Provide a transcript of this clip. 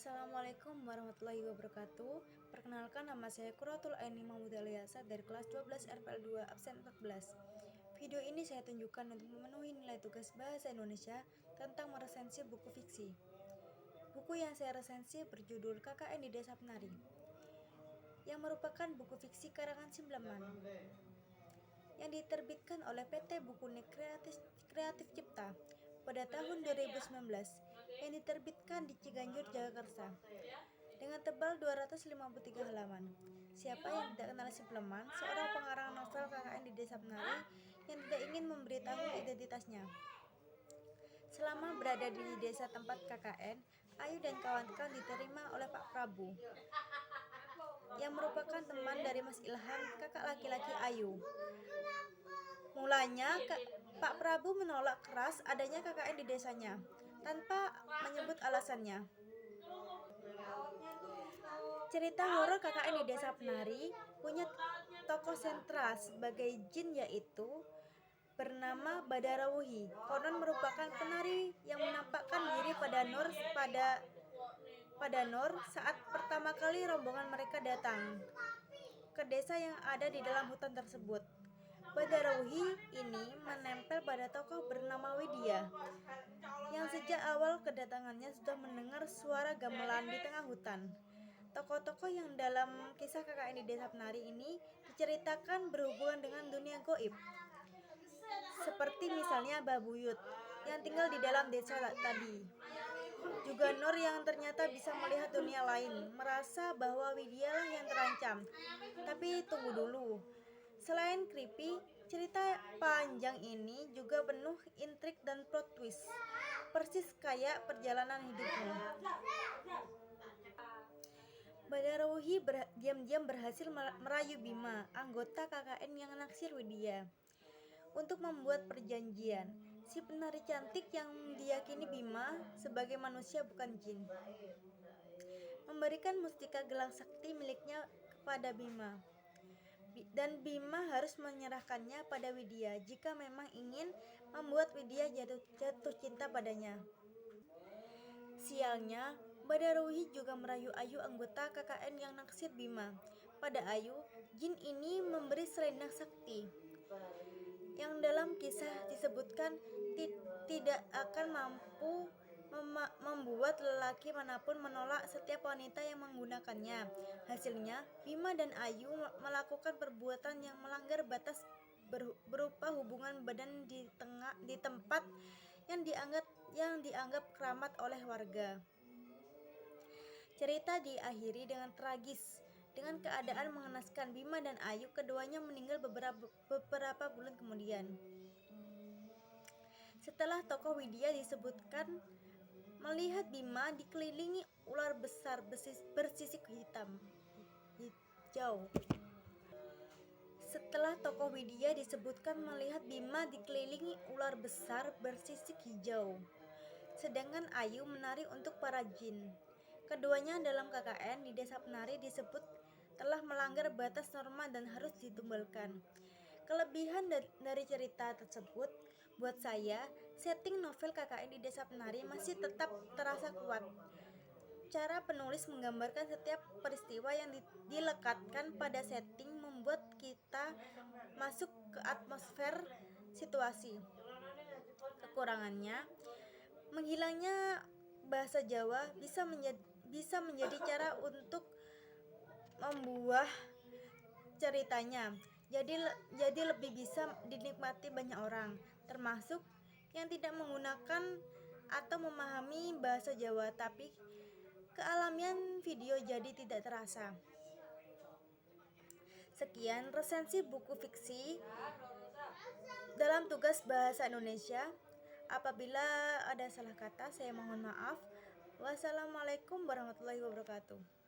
Assalamualaikum warahmatullahi wabarakatuh. Perkenalkan, nama saya Quratul Aini Mahmud Aliasa dari kelas 12 RPL 2 absen 14. Video ini saya tunjukkan untuk memenuhi nilai tugas bahasa Indonesia tentang meresensi buku fiksi. Buku yang saya resensi berjudul KKN di Desa Penari, yang merupakan buku fiksi karangan Simleman yang diterbitkan oleh PT Bukunik Kreatif Cipta pada tahun 2019, yang diterbitkan di Ciganjur, Jakarta, dengan tebal 253 halaman. Siapa yang tidak kenal Simleman, seorang pengarang novel KKN di Desa Penari yang tidak ingin memberitahu identitasnya. Selama berada di desa tempat KKN, Ayu dan kawan-kawan diterima oleh Pak Prabu, yang merupakan teman dari Mas Ilham, kakak laki-laki Ayu. Mulanya, Pak Prabu menolak keras adanya KKN di desanya, tanpa menyebut alasannya. Cerita horor KKN di Desa Penari punya tokoh sentral sebagai jin, yaitu bernama Badarawuhi. Konon merupakan penari yang menampakkan diri pada Nur saat pertama kali rombongan mereka datang ke desa yang ada di dalam hutan tersebut. Badarawuhi ini menempel pada tokoh bernama Widya, yang sejak awal kedatangannya sudah mendengar suara gamelan di tengah hutan. Tokoh-tokoh yang dalam kisah KKN di Desa Penari ini diceritakan berhubungan dengan dunia goib, seperti misalnya Babuyut yang tinggal di dalam desa tadi. Juga Nur yang ternyata bisa melihat dunia lain, merasa bahwa Widya lah yang terancam. Tapi tunggu dulu, selain creepy, cerita panjang ini juga penuh intrik dan plot twist, persis kayak perjalanan hidupmu. Badarawuhi diam-diam berhasil merayu Bima, anggota KKN yang naksir Widya, untuk membuat perjanjian. Si penari cantik yang diyakini Bima sebagai manusia bukan jin, memberikan mustika gelang sakti miliknya kepada Bima, dan Bima harus menyerahkannya pada Widya jika memang ingin membuat Widya jatuh cinta padanya. Sialnya, Badarawuhi juga merayu Ayu, anggota KKN yang naksir Bima. Pada Ayu, jin ini memberi selendang sakti, yang dalam kisah disebutkan tidak akan mampu membuat lelaki manapun menolak setiap wanita yang menggunakannya. Hasilnya, Bima dan Ayu melakukan perbuatan yang melanggar batas berupa hubungan badan di tempat yang dianggap keramat oleh warga. Cerita diakhiri dengan tragis, dengan keadaan mengenaskan. Bima dan Ayu keduanya meninggal beberapa bulan kemudian. Setelah tokoh Widya disebutkan melihat Bima dikelilingi ular besar bersisik hijau. Setelah tokoh Widya disebutkan melihat Bima dikelilingi ular besar bersisik hijau, sedangkan Ayu menari untuk para jin. Keduanya dalam KKN di Desa Penari disebut telah melanggar batas norma dan harus ditumbalkan. Kelebihan dari cerita tersebut, buat saya, setting novel KKN di Desa Penari masih tetap terasa kuat. Cara penulis menggambarkan setiap peristiwa yang dilekatkan pada setting membuat kita masuk ke atmosfer situasi. Kekurangannya, menghilangnya bahasa Jawa bisa menjadi cara untuk membuah ceritanya jadi lebih bisa dinikmati banyak orang, termasuk yang tidak menggunakan atau memahami bahasa Jawa, tapi kealamian video jadi tidak terasa. Sekian resensi buku fiksi dalam tugas bahasa Indonesia. Apabila ada salah kata, saya mohon maaf. Wassalamualaikum warahmatullahi wabarakatuh.